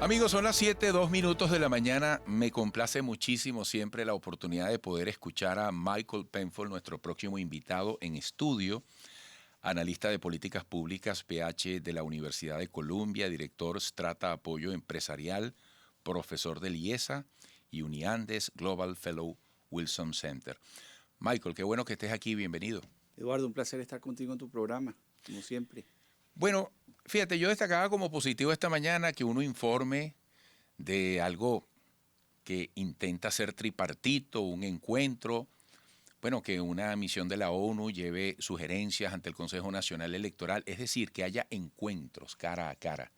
Amigos, son las 7:02 de la mañana. Me complace muchísimo siempre la oportunidad de poder escuchar a Michael Penfold, nuestro próximo invitado en estudio, analista de políticas públicas, PH de la Universidad de Columbia, director Strata Apoyo Empresarial, profesor del IESA y Uniandes Global Fellow Wilson Center. Michael, qué bueno que estés aquí, bienvenido. Eduardo, un placer estar contigo en tu programa, como siempre. Bueno, fíjate, yo destacaba como positivo esta mañana que uno informe de algo que intenta ser tripartito, un encuentro, bueno, que una misión de la ONU lleve sugerencias ante el Consejo Nacional Electoral, es decir, que haya encuentros cara a cara.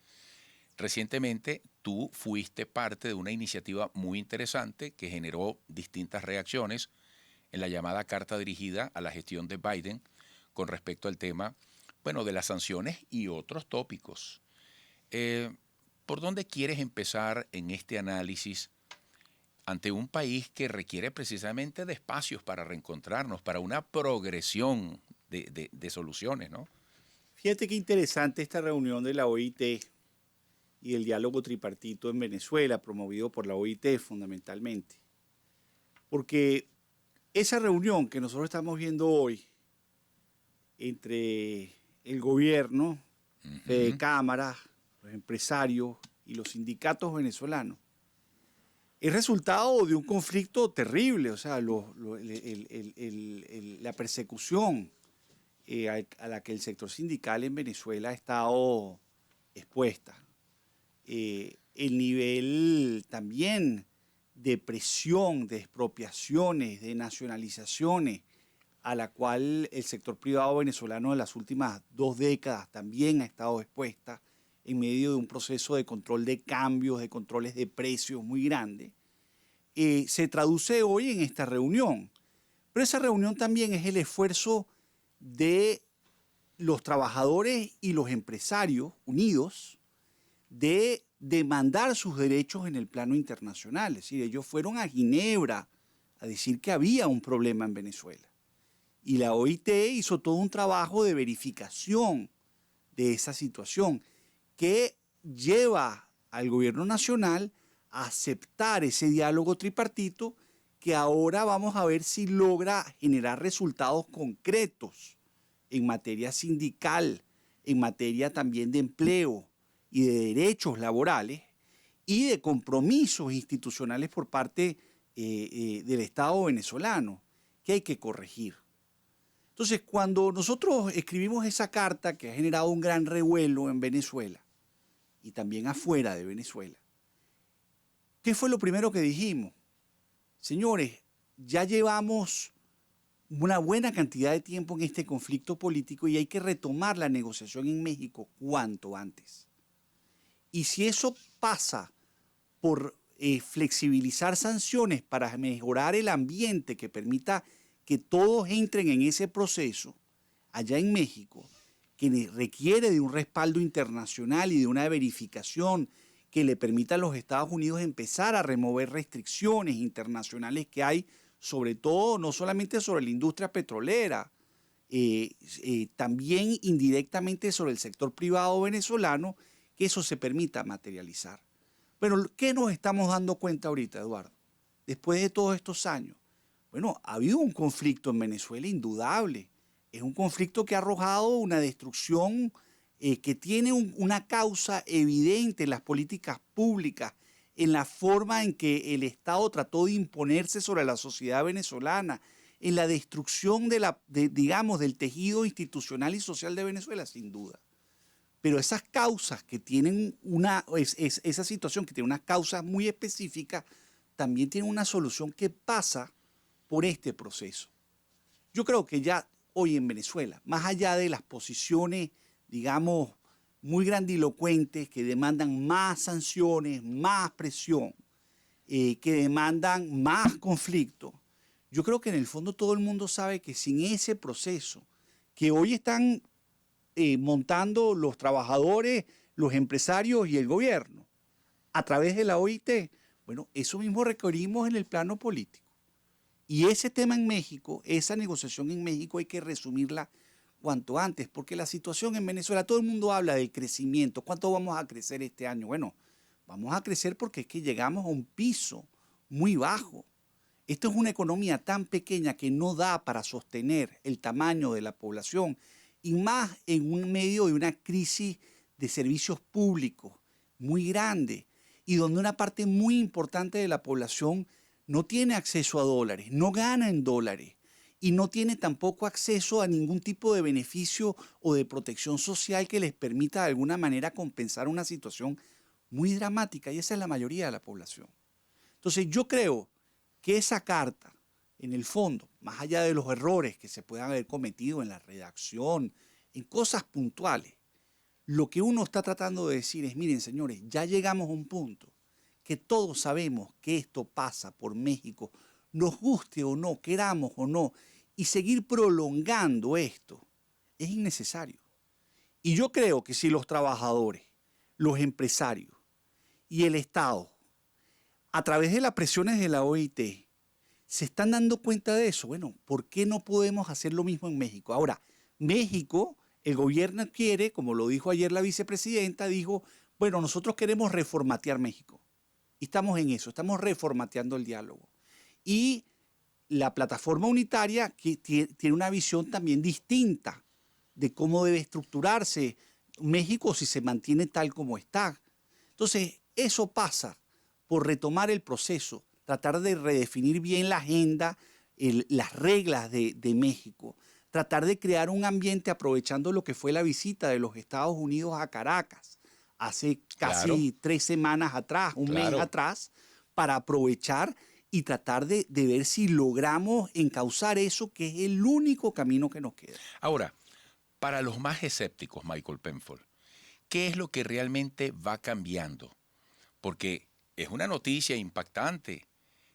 Recientemente tú fuiste parte de una iniciativa muy interesante que generó distintas reacciones en la llamada carta dirigida a la gestión de Biden con respecto al tema, bueno, de las sanciones y otros tópicos. ¿Por dónde quieres empezar en este análisis ante un país que requiere precisamente de espacios para reencontrarnos, para una progresión de soluciones, ¿no? Fíjate qué interesante esta reunión de la OIT y el diálogo tripartito en Venezuela, promovido por la OIT fundamentalmente. Porque esa reunión que nosotros estamos viendo hoy entre el gobierno, de cámaras, los empresarios y los sindicatos venezolanos, es resultado de un conflicto terrible, o sea, la persecución a la que el sector sindical en Venezuela ha estado expuesta. El nivel también de presión, de expropiaciones, de nacionalizaciones, a la cual el sector privado venezolano en las últimas 2 décadas también ha estado expuesta en medio de un proceso de control de cambios, de controles de precios muy grande, se traduce hoy en esta reunión. Pero esa reunión también es el esfuerzo de los trabajadores y los empresarios unidos de demandar sus derechos en el plano internacional. Es decir, ellos fueron a Ginebra a decir que había un problema en Venezuela. Y la OIT hizo todo un trabajo de verificación de esa situación que lleva al gobierno nacional a aceptar ese diálogo tripartito que ahora vamos a ver si logra generar resultados concretos en materia sindical, en materia también de empleo y de derechos laborales y de compromisos institucionales por parte del Estado venezolano que hay que corregir. Entonces, cuando nosotros escribimos esa carta que ha generado un gran revuelo en Venezuela y también afuera de Venezuela, ¿qué fue lo primero que dijimos? Señores, ya llevamos una buena cantidad de tiempo en este conflicto político y hay que retomar la negociación en México cuanto antes. Y si eso pasa por flexibilizar sanciones para mejorar el ambiente que permita que todos entren en ese proceso allá en México, que requiere de un respaldo internacional y de una verificación que le permita a los Estados Unidos empezar a remover restricciones internacionales que hay, sobre todo, no solamente sobre la industria petrolera, también indirectamente sobre el sector privado venezolano, que eso se permita materializar. Pero ¿qué nos estamos dando cuenta ahorita, Eduardo? Después de todos estos años, bueno, ha habido un conflicto en Venezuela indudable. Es un conflicto que ha arrojado una destrucción que tiene una causa evidente en las políticas públicas, en la forma en que el Estado trató de imponerse sobre la sociedad venezolana, en la destrucción del tejido institucional y social de Venezuela, sin duda. Pero esas causas que tienen esa situación que tiene unas causas muy específicas, también tiene una solución que pasa por este proceso. Yo creo que ya hoy en Venezuela, más allá de las posiciones, digamos, muy grandilocuentes que demandan más sanciones, más presión, que demandan más conflicto, yo creo que en el fondo todo el mundo sabe que sin ese proceso que hoy están montando los trabajadores, los empresarios y el gobierno a través de la OIT, bueno, eso mismo requerimos en el plano político. Y ese tema en México, esa negociación en México hay que resumirla cuanto antes, porque la situación en Venezuela, todo el mundo habla del crecimiento, ¿cuánto vamos a crecer este año? Bueno, vamos a crecer porque es que llegamos a un piso muy bajo. Esto es una economía tan pequeña que no da para sostener el tamaño de la población y más en un medio de una crisis de servicios públicos muy grande y donde una parte muy importante de la población no tiene acceso a dólares, no gana en dólares y no tiene tampoco acceso a ningún tipo de beneficio o de protección social que les permita de alguna manera compensar una situación muy dramática y esa es la mayoría de la población. Entonces yo creo que esa carta, en el fondo, más allá de los errores que se puedan haber cometido en la redacción, en cosas puntuales, lo que uno está tratando de decir es, miren señores, ya llegamos a un punto que todos sabemos que esto pasa por México, nos guste o no, queramos o no, y seguir prolongando esto es innecesario. Y yo creo que si los trabajadores, los empresarios y el Estado, a través de las presiones de la OIT, se están dando cuenta de eso. Bueno, ¿por qué no podemos hacer lo mismo en México? Ahora, México, el gobierno quiere, como lo dijo ayer la vicepresidenta, dijo, bueno, nosotros queremos reformatear México. Y estamos en eso, estamos reformateando el diálogo. Y la plataforma unitaria que tiene una visión también distinta de cómo debe estructurarse México si se mantiene tal como está. Entonces, eso pasa por retomar el proceso, tratar de redefinir bien la agenda, las reglas de México, tratar de crear un ambiente aprovechando lo que fue la visita de los Estados Unidos a Caracas hace casi 3 semanas atrás, un mes atrás, para aprovechar y tratar de ver si logramos encauzar eso, que es el único camino que nos queda. Ahora, para los más escépticos, Michael Penfold, ¿qué es lo que realmente va cambiando? Porque es una noticia impactante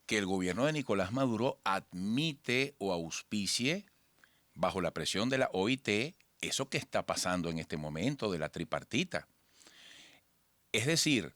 que el gobierno de Nicolás Maduro admite o auspicie, bajo la presión de la OIT, eso que está pasando en este momento de la tripartita. Es decir,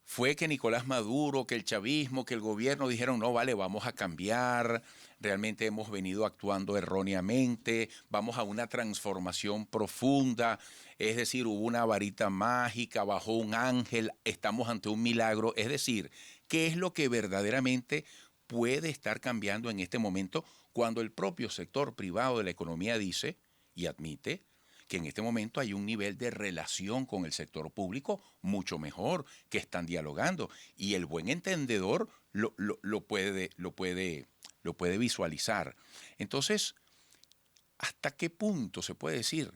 fue que Nicolás Maduro, que el chavismo, que el gobierno dijeron, no, vale, vamos a cambiar, realmente hemos venido actuando erróneamente, vamos a una transformación profunda, es decir, hubo una varita mágica, bajó un ángel, estamos ante un milagro, es decir, ¿qué es lo que verdaderamente puede estar cambiando en este momento cuando el propio sector privado de la economía dice y admite que en este momento hay un nivel de relación con el sector público mucho mejor, que están dialogando y el buen entendedor lo puede visualizar? Entonces, ¿hasta qué punto se puede decir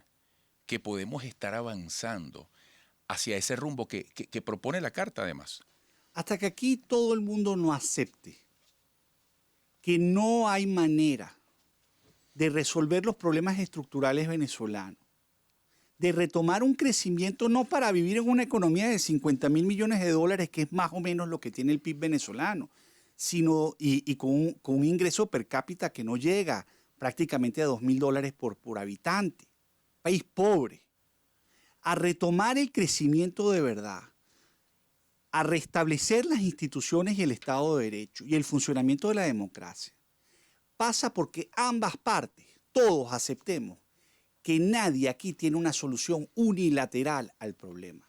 que podemos estar avanzando hacia ese rumbo que propone la carta además? Hasta que aquí todo el mundo no acepte que no hay manera de resolver los problemas estructurales venezolanos, de retomar un crecimiento no para vivir en una economía de 50.000 millones de dólares, que es más o menos lo que tiene el PIB venezolano, sino y con un ingreso per cápita que no llega prácticamente a $2.000 por habitante, país pobre, a retomar el crecimiento de verdad, a restablecer las instituciones y el Estado de Derecho y el funcionamiento de la democracia, pasa porque ambas partes, todos aceptemos que nadie aquí tiene una solución unilateral al problema.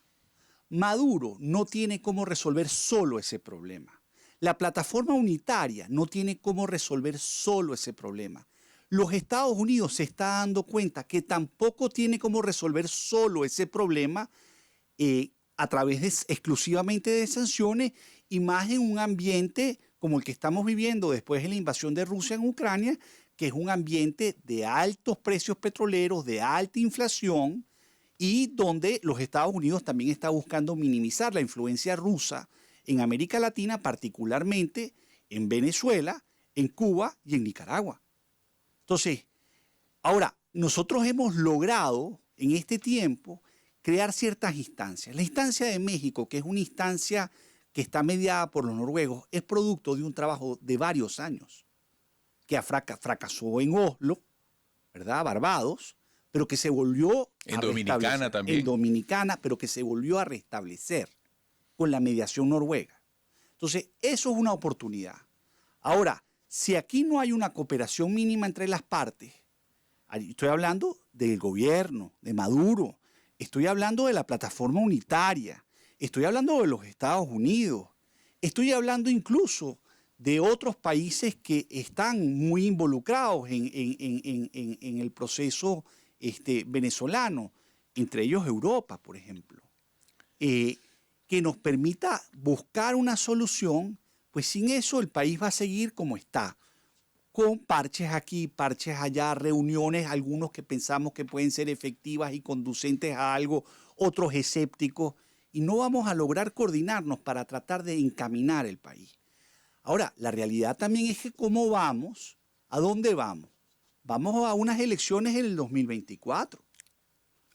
Maduro no tiene cómo resolver solo ese problema. La plataforma unitaria no tiene cómo resolver solo ese problema. Los Estados Unidos se está dando cuenta que tampoco tiene cómo resolver solo ese problema a través exclusivamente de sanciones y más en un ambiente como el que estamos viviendo después de la invasión de Rusia en Ucrania, que es un ambiente de altos precios petroleros, de alta inflación y donde los Estados Unidos también está buscando minimizar la influencia rusa en América Latina, particularmente en Venezuela, en Cuba y en Nicaragua. Entonces, ahora, nosotros hemos logrado en este tiempo crear ciertas instancias. La instancia de México, que es una instancia que está mediada por los noruegos, es producto de un trabajo de varios años, que fracasó en Oslo, ¿verdad? Barbados, pero que se volvió en Dominicana también. En Dominicana, pero que se volvió a restablecer con la mediación noruega. Entonces, eso es una oportunidad. Ahora, si aquí no hay una cooperación mínima entre las partes, estoy hablando del gobierno, de Maduro, estoy hablando de la plataforma unitaria, Estoy hablando de los Estados Unidos. Estoy hablando incluso de otros países que están muy involucrados en el proceso venezolano, entre ellos Europa, por ejemplo, que nos permita buscar una solución, pues sin eso el país va a seguir como está, con parches aquí, parches allá, reuniones, algunos que pensamos que pueden ser efectivas y conducentes a algo, otros escépticos, y no vamos a lograr coordinarnos para tratar de encaminar el país. Ahora, la realidad también es que cómo vamos, ¿a dónde vamos? Vamos a unas elecciones en el 2024.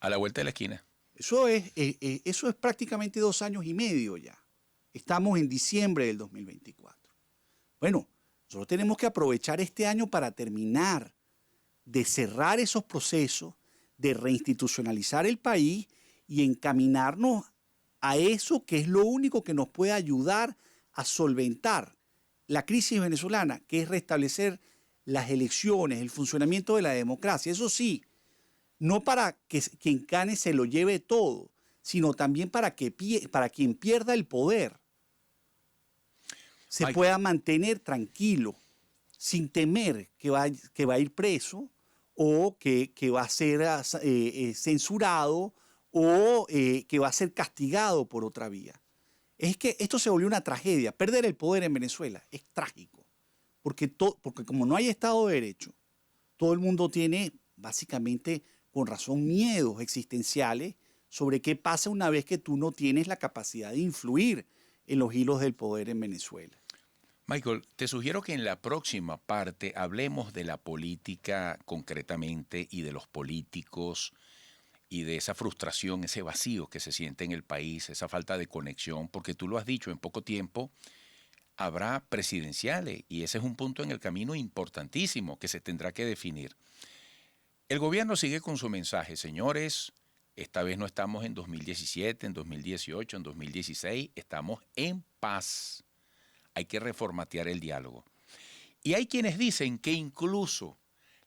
A la vuelta de la esquina. Eso es prácticamente 2 años y medio ya. Estamos en diciembre del 2024. Bueno, nosotros tenemos que aprovechar este año para terminar de cerrar esos procesos, de reinstitucionalizar el país y encaminarnos a eso que es lo único que nos puede ayudar a solventar la crisis venezolana, que es restablecer las elecciones, el funcionamiento de la democracia. Eso sí, no para que quien gane se lo lleve todo, sino también para quien pierda el poder se pueda mantener tranquilo, sin temer que va a ir preso o que va a ser censurado o que va a ser castigado por otra vía. Es que esto se volvió una tragedia. Perder el poder en Venezuela es trágico, porque como no hay Estado de Derecho, todo el mundo tiene básicamente, con razón, miedos existenciales sobre qué pasa una vez que tú no tienes la capacidad de influir en los hilos del poder en Venezuela. Michael, te sugiero que en la próxima parte hablemos de la política concretamente y de los políticos y de esa frustración, ese vacío que se siente en el país, esa falta de conexión, porque tú lo has dicho, en poco tiempo habrá presidenciales y ese es un punto en el camino importantísimo que se tendrá que definir. El gobierno sigue con su mensaje, señores, esta vez no estamos en 2017, en 2018, en 2016, estamos en paz. Hay que reformatear el diálogo. Y hay quienes dicen que incluso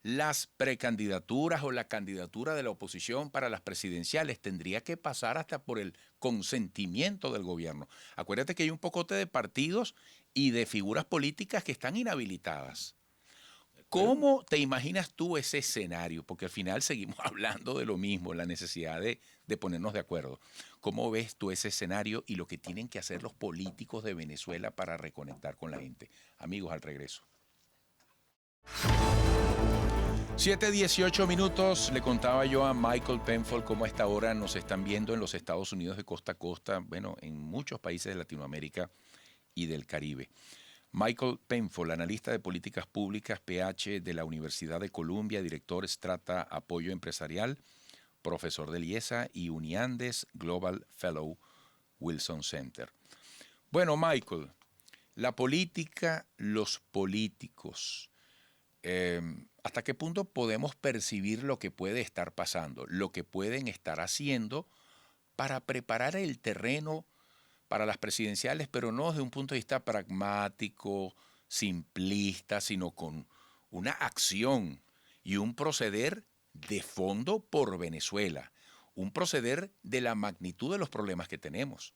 las precandidaturas o la candidatura de la oposición para las presidenciales tendría que pasar hasta por el consentimiento del gobierno. Acuérdate que hay un pocote de partidos y de figuras políticas que están inhabilitadas. ¿Cómo te imaginas tú ese escenario? Porque al final seguimos hablando de lo mismo, la necesidad de ponernos de acuerdo. ¿Cómo ves tú ese escenario y lo que tienen que hacer los políticos de Venezuela para reconectar con la gente? Amigos, al regreso. 7:18. Le contaba yo a Michael Penfold cómo a esta hora nos están viendo en los Estados Unidos de costa a costa, bueno, en muchos países de Latinoamérica y del Caribe. Michael Penfold, analista de políticas públicas, PH de la Universidad de Columbia, director Strata Apoyo Empresarial, profesor del IESA y Uniandes Global Fellow Wilson Center. Bueno, Michael, la política, los políticos, ¿hasta qué punto podemos percibir lo que puede estar pasando, lo que pueden estar haciendo para preparar el terreno para las presidenciales, pero no desde un punto de vista pragmático, simplista, sino con una acción y un proceder de fondo por Venezuela, un proceder de la magnitud de los problemas que tenemos?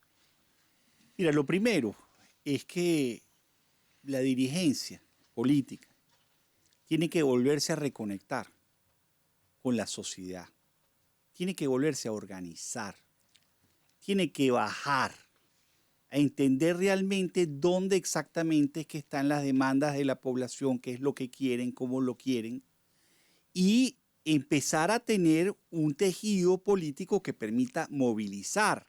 Mira, lo primero es que la dirigencia política tiene que volverse a reconectar con la sociedad, tiene que volverse a organizar, tiene que bajar a entender realmente dónde exactamente es que están las demandas de la población, qué es lo que quieren, cómo lo quieren, y empezar a tener un tejido político que permita movilizar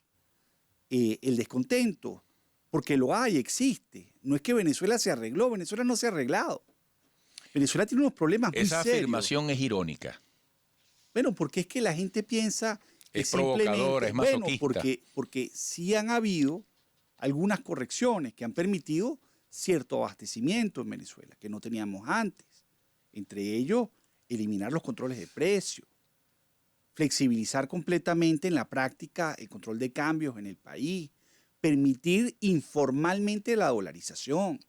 el descontento, porque lo hay, existe. No es que Venezuela se arregló, Venezuela no se ha arreglado. Venezuela tiene unos problemas muy serios. Esa afirmación es irónica. Bueno, porque es que la gente piensa que es provocadora, es masoquista. Bueno, porque sí han habido algunas correcciones que han permitido cierto abastecimiento en Venezuela, que no teníamos antes. Entre ellos, eliminar los controles de precio, flexibilizar completamente en la práctica el control de cambios en el país, permitir informalmente la dolarización.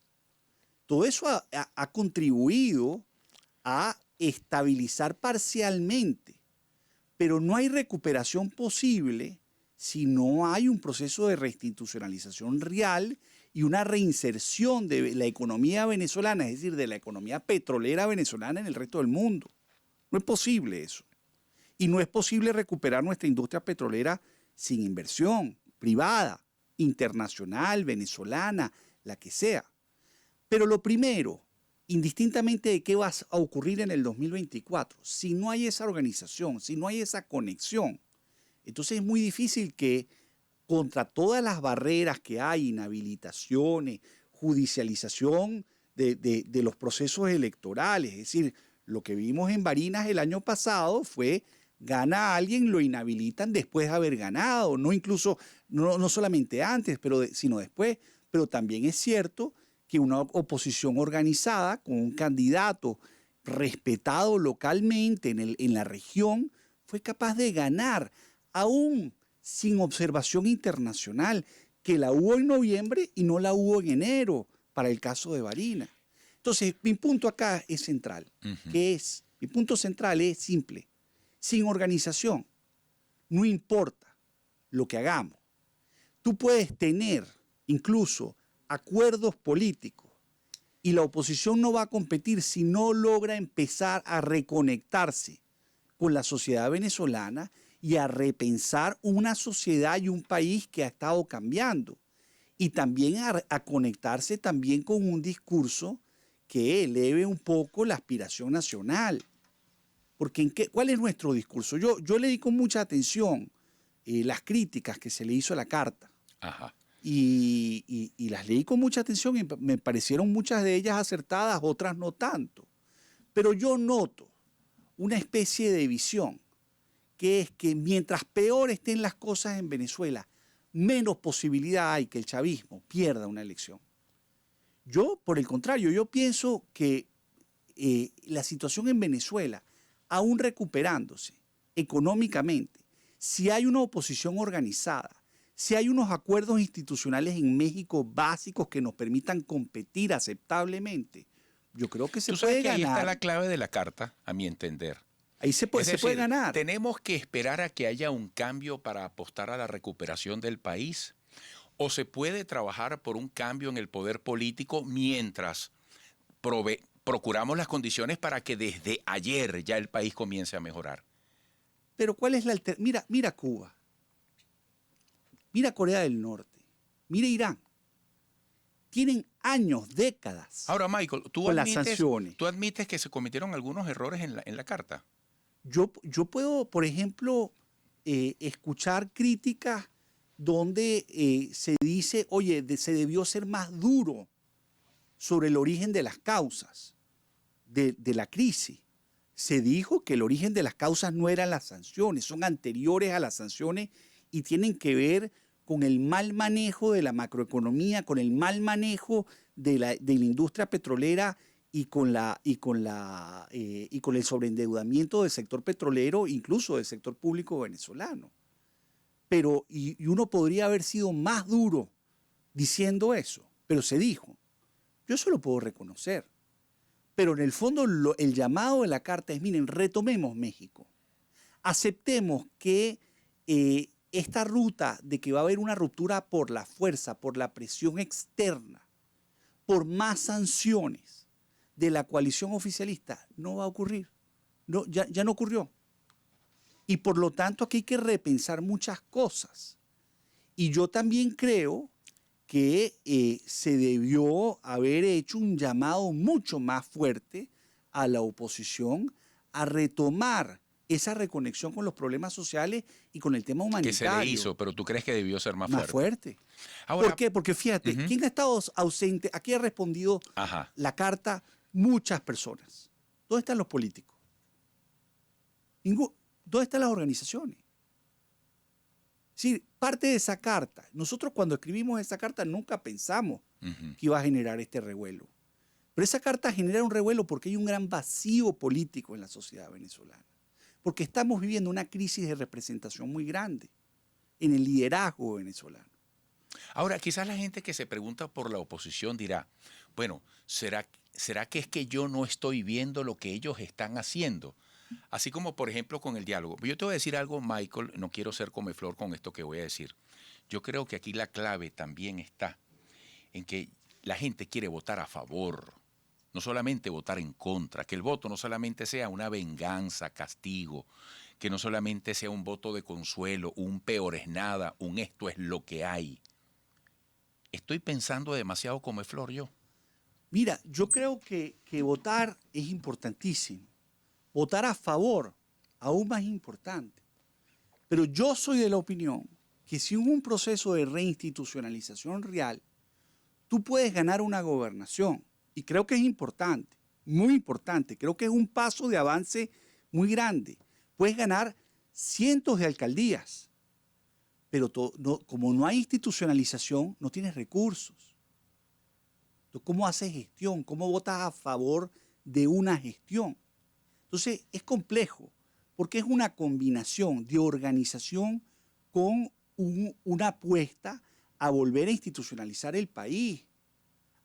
Todo eso ha contribuido a estabilizar parcialmente, pero no hay recuperación posible si no hay un proceso de reinstitucionalización real y una reinserción de la economía venezolana, es decir, de la economía petrolera venezolana en el resto del mundo. No es posible eso. Y no es posible recuperar nuestra industria petrolera sin inversión privada, internacional, venezolana, la que sea. Pero lo primero, indistintamente de qué va a ocurrir en el 2024, si no hay esa organización, si no hay esa conexión, entonces es muy difícil que contra todas las barreras que hay, inhabilitaciones, judicialización de los procesos electorales, es decir, lo que vimos en Barinas el año pasado fue gana a alguien, lo inhabilitan después de haber ganado, no incluso, no solamente antes, sino después. Pero también es cierto que una oposición organizada con un candidato respetado localmente en la región fue capaz de ganar, aún sin observación internacional, que la hubo en noviembre y no la hubo en enero para el caso de Barinas. Entonces, mi punto acá es central. Mi punto central es simple. Sin organización, no importa lo que hagamos. Tú puedes tener incluso acuerdos políticos y la oposición no va a competir si no logra empezar a reconectarse con la sociedad venezolana y a repensar una sociedad y un país que ha estado cambiando. Y también a conectarse también con un discurso que eleve un poco la aspiración nacional. Porque ¿cuál es nuestro discurso? Yo leí con mucha atención las críticas que se le hizo a la carta. Ajá. Y las leí con mucha atención y me parecieron muchas de ellas acertadas, otras no tanto. Pero yo noto una especie de visión, que es que mientras peor estén las cosas en Venezuela, menos posibilidad hay que el chavismo pierda una elección. Yo, por el contrario, yo pienso que la situación en Venezuela, aún recuperándose económicamente, si hay una oposición organizada, si hay unos acuerdos institucionales en México básicos que nos permitan competir aceptablemente, yo creo que se puede ganar. Ahí está la clave de la carta, a mi entender. Ahí se puede ganar. ¿Tenemos que esperar a que haya un cambio para apostar a la recuperación del país? ¿O se puede trabajar por un cambio en el poder político mientras procuramos las condiciones para que desde ayer ya el país comience a mejorar? Pero ¿cuál es la alternativa? Mira Cuba, mira Corea del Norte, mira Irán. Tienen años, décadas. Ahora, Michael, con las sanciones. ¿Tú admites que se cometieron algunos errores en la carta? Yo puedo, por ejemplo, escuchar críticas donde se dice, oye, se debió ser más duro sobre el origen de las causas de la crisis. Se dijo que el origen de las causas no eran las sanciones, son anteriores a las sanciones y tienen que ver con el mal manejo de la macroeconomía, con el mal manejo de la industria petrolera y con el sobreendeudamiento del sector petrolero, incluso del sector público venezolano. Pero, y uno podría haber sido más duro diciendo eso, pero se dijo. Yo eso lo puedo reconocer. Pero en el fondo el llamado de la carta es, miren, retomemos México. Aceptemos que esta ruta de que va a haber una ruptura por la fuerza, por la presión externa, por más sanciones de la coalición oficialista, no va a ocurrir. No, ya no ocurrió. Y por lo tanto aquí hay que repensar muchas cosas. Y yo también creo que se debió haber hecho un llamado mucho más fuerte a la oposición a retomar esa reconexión con los problemas sociales y con el tema humanitario. Que se le hizo, pero ¿tú crees que debió ser más fuerte? Ahora, ¿por qué? Porque fíjate, ¿quién ha estado ausente? Aquí ha respondido la carta muchas personas. ¿Dónde están los políticos? ¿Dónde están las organizaciones? Sí, parte de esa carta. Nosotros cuando escribimos esa carta nunca pensamos que iba a generar este revuelo. Pero esa carta genera un revuelo porque hay un gran vacío político en la sociedad venezolana. Porque estamos viviendo una crisis de representación muy grande en el liderazgo venezolano. Ahora, quizás la gente que se pregunta por la oposición dirá, bueno, ¿será que es que yo no estoy viendo lo que ellos están haciendo? Así como, por ejemplo, con el diálogo. Yo te voy a decir algo, Michael, no quiero ser comeflor con esto que voy a decir. Yo creo que aquí la clave también está en que la gente quiere votar a favor, no solamente votar en contra, que el voto no solamente sea una venganza, castigo, que no solamente sea un voto de consuelo, un peor es nada, un esto es lo que hay. Estoy pensando demasiado comeflor yo. Mira, yo creo que votar es importantísimo. Votar a favor, aún más importante. Pero yo soy de la opinión que si hubo un proceso de reinstitucionalización real, tú puedes ganar una gobernación. Y creo que es importante, muy importante. Creo que es un paso de avance muy grande. Puedes ganar cientos de alcaldías, pero como no hay institucionalización, no tienes recursos. Entonces, ¿cómo haces gestión? ¿Cómo votas a favor de una gestión? Entonces, es complejo, porque es una combinación de organización con una apuesta a volver a institucionalizar el país,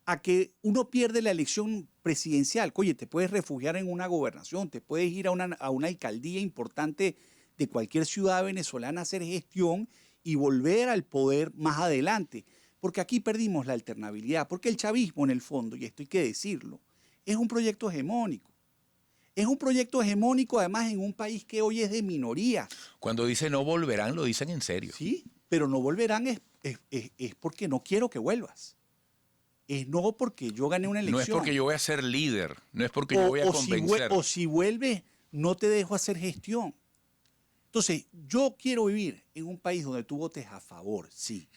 a que uno pierde la elección presidencial. Oye, te puedes refugiar en una gobernación, te puedes ir a una alcaldía importante de cualquier ciudad venezolana a hacer gestión y volver al poder más adelante. Porque aquí perdimos la alternabilidad, porque el chavismo en el fondo, y esto hay que decirlo, es un proyecto hegemónico. Es un proyecto hegemónico además en un país que hoy es de minorías. Cuando dice no volverán, lo dicen en serio. Sí, pero no volverán es porque no quiero que vuelvas. Es no porque yo gané una elección. No es porque yo voy a ser líder, no es porque yo voy a convencer. O si vuelves, no te dejo hacer gestión. Entonces, yo quiero vivir en un país donde tú votes a favor, sí,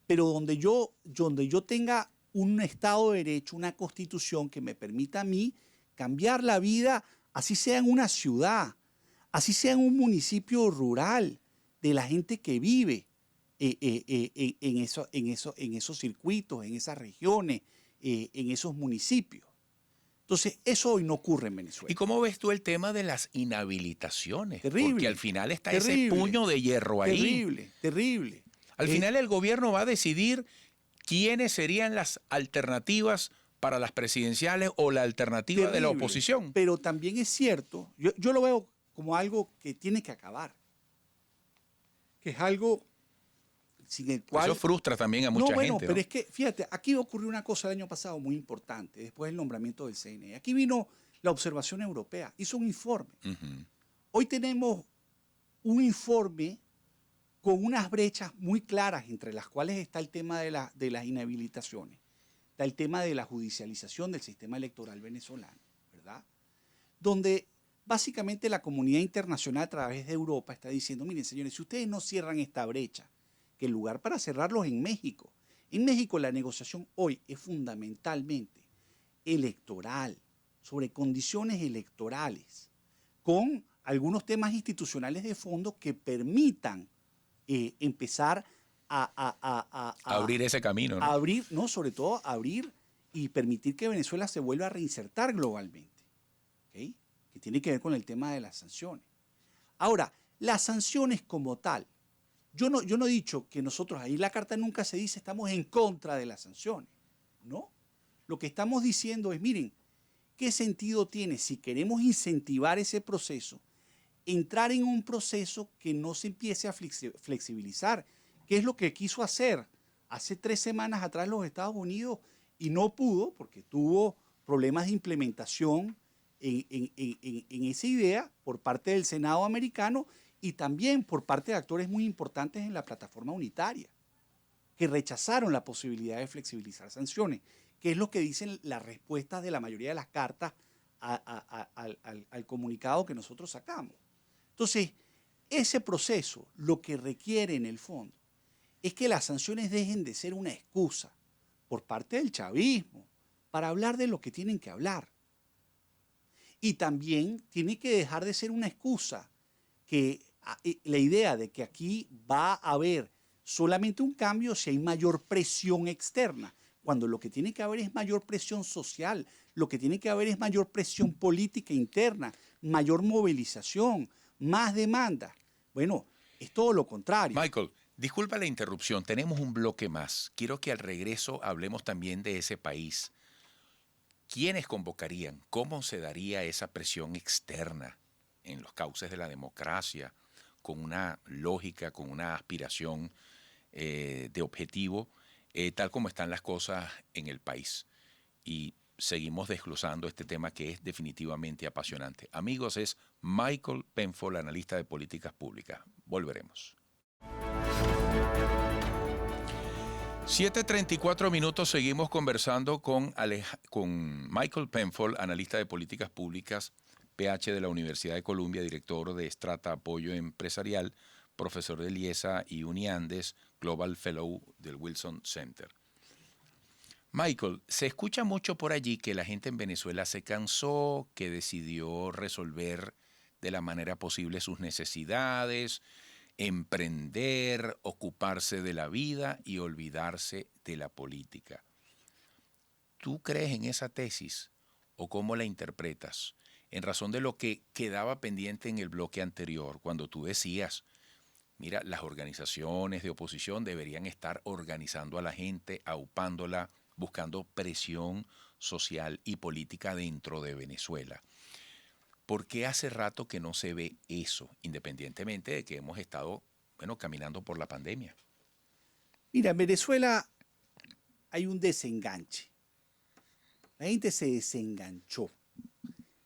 pero donde yo tenga un Estado de Derecho, una constitución que me permita a mí cambiar la vida, así sea en una ciudad, así sea en un municipio rural, de la gente que vive en esos circuitos, en esas regiones, en esos municipios. Entonces, eso hoy no ocurre en Venezuela. ¿Y cómo ves tú el tema de las inhabilitaciones? Terrible. Porque al final está terrible, ese puño de hierro ahí. Terrible, terrible. Al final el gobierno va a decidir quiénes serían las alternativas para las presidenciales o la alternativa de la oposición. Pero también es cierto, yo lo veo como algo que tiene que acabar. Que es algo sin el cual... Eso frustra también a mucha gente. Pero es que, fíjate, aquí ocurrió una cosa el año pasado muy importante, después del nombramiento del CNE. Aquí vino la observación europea, hizo un informe. Hoy tenemos un informe con unas brechas muy claras, entre las cuales está el tema de las inhabilitaciones, está el tema de la judicialización del sistema electoral venezolano, ¿verdad? Donde básicamente la comunidad internacional a través de Europa está diciendo, miren señores, si ustedes no cierran esta brecha, que el lugar para cerrarlos en México la negociación hoy es fundamentalmente electoral, sobre condiciones electorales, con algunos temas institucionales de fondo que permitan empezar a abrir ese camino, ¿no? Abrir, no, sobre todo abrir y permitir que Venezuela se vuelva a reinsertar globalmente, ¿okay? Que tiene que ver con el tema de las sanciones. Ahora, las sanciones como tal, yo no he dicho que nosotros, ahí la carta nunca se dice estamos en contra de las sanciones, ¿no? Lo que estamos diciendo es, miren, ¿qué sentido tiene si queremos incentivar ese proceso, entrar en un proceso que no se empiece a flexibilizar? ¿Qué es lo que quiso hacer hace 3 semanas atrás los Estados Unidos y no pudo porque tuvo problemas de implementación en esa idea por parte del Senado americano y también por parte de actores muy importantes en la plataforma unitaria, que rechazaron la posibilidad de flexibilizar sanciones, que es lo que dicen las respuestas de la mayoría de las cartas al comunicado que nosotros sacamos. Entonces, ese proceso lo que requiere en el fondo es que las sanciones dejen de ser una excusa por parte del chavismo para hablar de lo que tienen que hablar. Y también tiene que dejar de ser una excusa que la idea de que aquí va a haber solamente un cambio si hay mayor presión externa, cuando lo que tiene que haber es mayor presión social, lo que tiene que haber es mayor presión política interna, mayor movilización, más demanda. Bueno, es todo lo contrario. Michael, disculpa la interrupción, tenemos un bloque más. Quiero que al regreso hablemos también de ese país. ¿Quiénes convocarían? ¿Cómo se daría esa presión externa? en los cauces de la democracia, con una lógica, con una aspiración de objetivo, tal como están las cosas en el país. Y seguimos desglosando este tema que es definitivamente apasionante. Amigos, es Michael Penfold, analista de políticas públicas. Volveremos. 7:34 minutos, seguimos conversando con Michael Penfold, analista de políticas públicas, PH de la Universidad de Columbia, director de Strata Apoyo Empresarial, profesor de IESA y Uniandes, Global Fellow del Wilson Center. Michael, se escucha mucho por allí que la gente en Venezuela se cansó, que decidió resolver de la manera posible sus necesidades, emprender, ocuparse de la vida y olvidarse de la política. ¿Tú crees en esa tesis o cómo la interpretas? En razón de lo que quedaba pendiente en el bloque anterior, cuando tú decías, mira, las organizaciones de oposición deberían estar organizando a la gente, aupándola, buscando presión social y política dentro de Venezuela. ¿Por qué hace rato que no se ve eso, independientemente de que hemos estado, caminando por la pandemia? Mira, en Venezuela hay un desenganche. La gente se desenganchó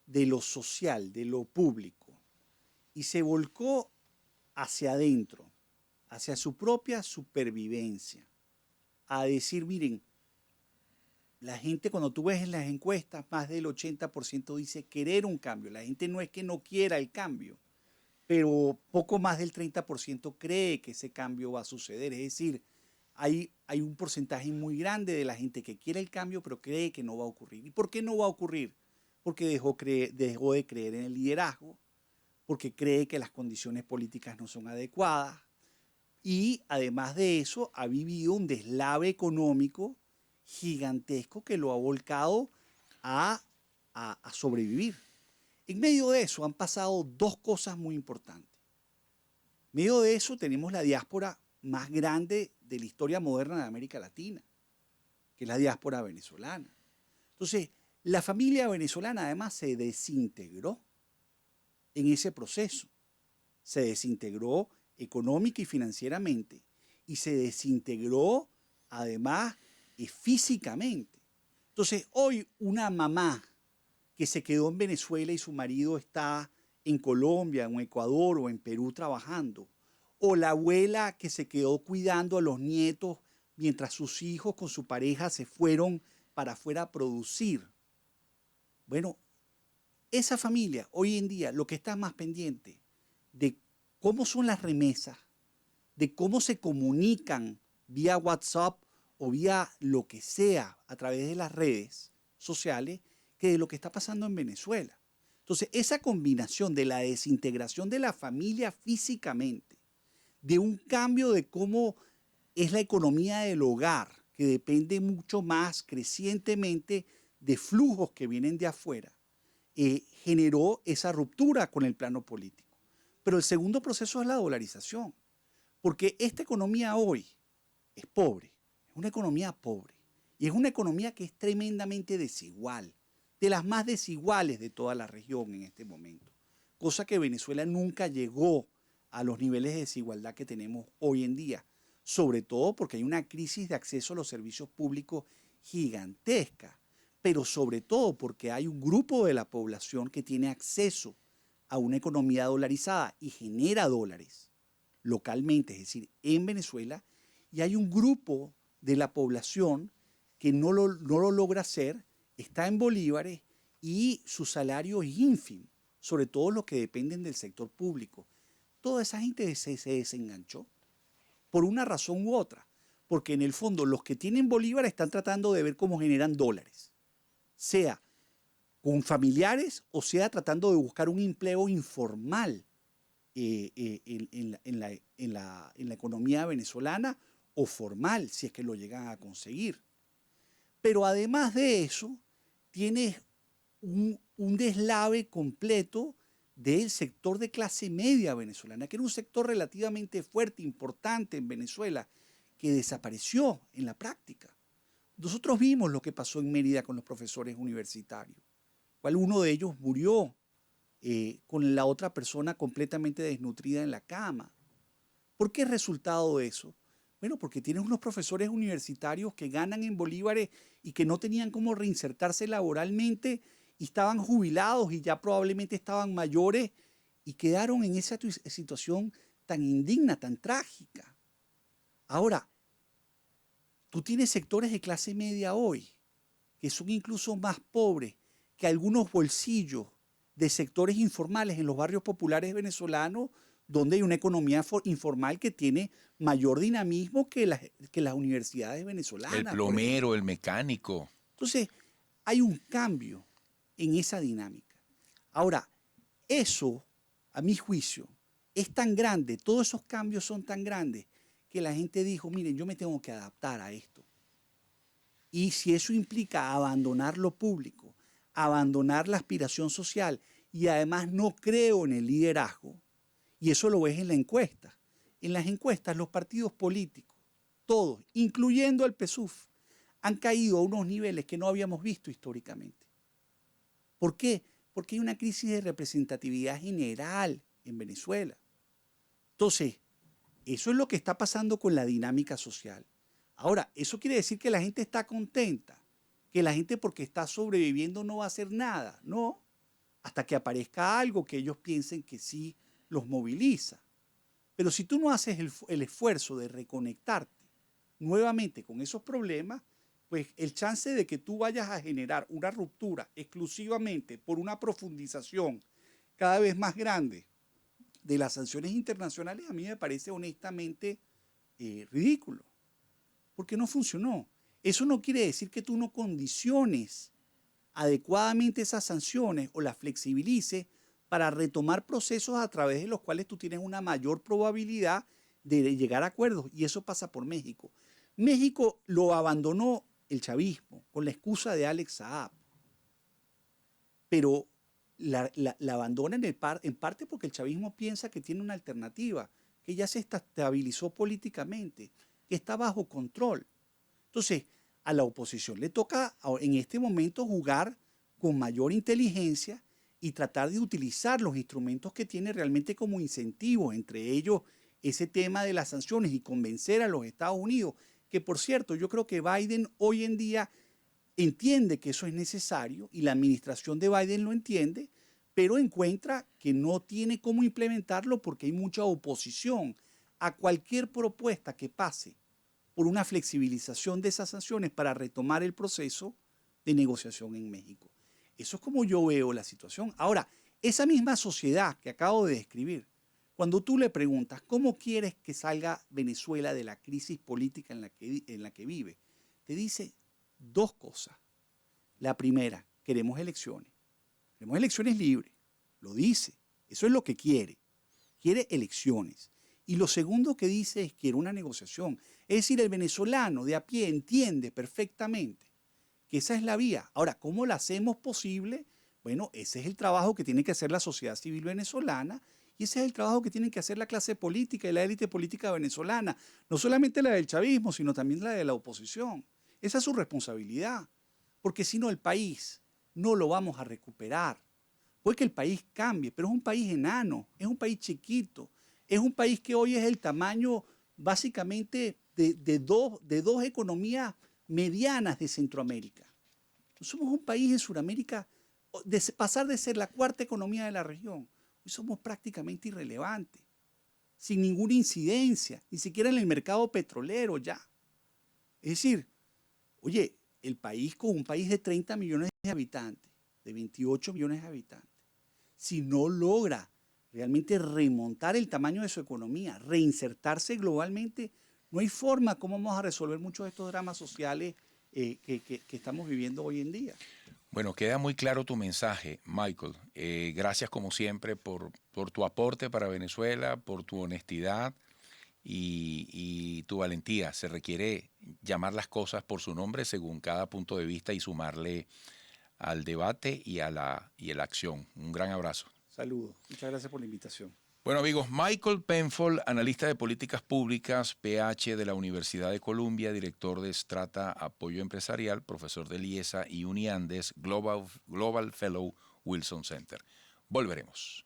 de lo social, de lo público, y se volcó hacia adentro, hacia su propia supervivencia, a decir, miren, la gente cuando tú ves en las encuestas, más del 80% dice querer un cambio. La gente no es que no quiera el cambio, pero poco más del 30% cree que ese cambio va a suceder. Es decir, hay un porcentaje muy grande de la gente que quiere el cambio, pero cree que no va a ocurrir. ¿Y por qué no va a ocurrir? Porque dejó de creer en el liderazgo, porque cree que las condiciones políticas no son adecuadas, y además de eso ha vivido un deslave económico gigantesco que lo ha volcado a sobrevivir. En medio de eso han pasado dos cosas muy importantes. En medio de eso tenemos la diáspora más grande de la historia moderna de América Latina, que es la diáspora venezolana. Entonces, la familia venezolana además se desintegró en ese proceso. Se desintegró económica y financieramente y se desintegró además físicamente. Entonces, hoy una mamá que se quedó en Venezuela y su marido está en Colombia, en Ecuador o en Perú trabajando, o la abuela que se quedó cuidando a los nietos mientras sus hijos con su pareja se fueron para afuera a producir. Bueno, esa familia hoy en día lo que está más pendiente de cómo son las remesas, de cómo se comunican vía WhatsApp o vía lo que sea a través de las redes sociales, que de lo que está pasando en Venezuela. Entonces, esa combinación de la desintegración de la familia físicamente, de un cambio de cómo es la economía del hogar, que depende mucho más crecientemente de flujos que vienen de afuera, generó esa ruptura con el plano político. Pero el segundo proceso es la dolarización, porque esta economía hoy es pobre, es una economía pobre, y es una economía que es tremendamente desigual, de las más desiguales de toda la región en este momento, cosa que Venezuela nunca llegó a los niveles de desigualdad que tenemos hoy en día, sobre todo porque hay una crisis de acceso a los servicios públicos gigantesca, pero sobre todo porque hay un grupo de la población que tiene acceso a una economía dolarizada y genera dólares localmente, es decir, en Venezuela, y hay un grupo de la población que no lo logra hacer, está en bolívares y su salario es ínfimo, sobre todo los que dependen del sector público. Toda esa gente se desenganchó por una razón u otra, porque en el fondo los que tienen bolívares están tratando de ver cómo generan dólares, sea con familiares o sea tratando de buscar un empleo informal en la economía venezolana o formal, si es que lo llegan a conseguir. Pero además de eso, tienes un deslave completo del sector de clase media venezolana, que era un sector relativamente fuerte, importante en Venezuela, que desapareció en la práctica. Nosotros vimos lo que pasó en Mérida con los profesores universitarios, cual uno de ellos murió con la otra persona completamente desnutrida en la cama. ¿Por qué es resultado de eso? Bueno, porque tienes unos profesores universitarios que ganan en bolívares y que no tenían cómo reinsertarse laboralmente y estaban jubilados y ya probablemente estaban mayores y quedaron en esa situación tan indigna, tan trágica. Ahora, tú tienes sectores de clase media hoy que son incluso más pobres que algunos bolsillos de sectores informales en los barrios populares venezolanos, donde hay una economía informal que tiene mayor dinamismo que las universidades venezolanas. El plomero, el mecánico. Entonces, hay un cambio en esa dinámica. Ahora, eso, a mi juicio, es tan grande, todos esos cambios son tan grandes, que la gente dijo, miren, yo me tengo que adaptar a esto. Y si eso implica abandonar lo público, abandonar la aspiración social y además no creo en el liderazgo, y eso lo ves en la encuesta. En las encuestas los partidos políticos, todos, incluyendo el PSUV, han caído a unos niveles que no habíamos visto históricamente. ¿Por qué? Porque hay una crisis de representatividad general en Venezuela. Entonces, eso es lo que está pasando con la dinámica social. Ahora, ¿eso quiere decir que la gente está contenta? ¿Que la gente porque está sobreviviendo no va a hacer nada? No, hasta que aparezca algo que ellos piensen que sí los moviliza. Pero si tú no haces el esfuerzo de reconectarte nuevamente con esos problemas, pues el chance de que tú vayas a generar una ruptura exclusivamente por una profundización cada vez más grande de las sanciones internacionales a mí me parece honestamente ridículo, porque no funcionó. Eso no quiere decir que tú no condiciones adecuadamente esas sanciones o las flexibilices para retomar procesos a través de los cuales tú tienes una mayor probabilidad de llegar a acuerdos, y eso pasa por México. México lo abandonó el chavismo con la excusa de Alex Saab, pero la abandona en parte porque el chavismo piensa que tiene una alternativa, que ya se estabilizó políticamente, que está bajo control. Entonces, a la oposición le toca en este momento jugar con mayor inteligencia y tratar de utilizar los instrumentos que tiene realmente como incentivos, entre ellos ese tema de las sanciones y convencer a los Estados Unidos, que por cierto, yo creo que Biden hoy en día entiende que eso es necesario y la administración de Biden lo entiende, pero encuentra que no tiene cómo implementarlo porque hay mucha oposición a cualquier propuesta que pase por una flexibilización de esas sanciones para retomar el proceso de negociación en México. Eso es como yo veo la situación. Ahora, esa misma sociedad que acabo de describir, cuando tú le preguntas cómo quieres que salga Venezuela de la crisis política en la que vive, te dice dos cosas. La primera, queremos elecciones. Queremos elecciones libres. Lo dice. Eso es lo que quiere. Quiere elecciones. Y lo segundo que dice es que quiere una negociación. Es decir, el venezolano de a pie entiende perfectamente que esa es la vía. Ahora, ¿cómo la hacemos posible? Bueno, ese es el trabajo que tiene que hacer la sociedad civil venezolana y ese es el trabajo que tiene que hacer la clase política y la élite política venezolana. No solamente la del chavismo, sino también la de la oposición. Esa es su responsabilidad, porque si no el país no lo vamos a recuperar. Puede que el país cambie, pero es un país enano, es un país chiquito, es un país que hoy es el tamaño básicamente de dos economías medianas de Centroamérica. Somos un país en Sudamérica, de pasar de ser la cuarta economía de la región, hoy somos prácticamente irrelevantes, sin ninguna incidencia, ni siquiera en el mercado petrolero ya. Es decir, oye, el país con un país de 30 millones de habitantes, de 28 millones de habitantes, si no logra realmente remontar el tamaño de su economía, reinsertarse globalmente, no hay forma como vamos a resolver muchos de estos dramas sociales que estamos viviendo hoy en día. Bueno, queda muy claro tu mensaje, Michael. Gracias como siempre por tu aporte para Venezuela, por tu honestidad y tu valentía. Se requiere llamar las cosas por su nombre según cada punto de vista y sumarle al debate y a la acción. Un gran abrazo. Saludos. Muchas gracias por la invitación. Bueno amigos, Michael Penfold, analista de políticas públicas, PH de la Universidad de Columbia, director de Strata Apoyo Empresarial, profesor de IESA y Uniandes, Global Fellow Wilson Center. Volveremos.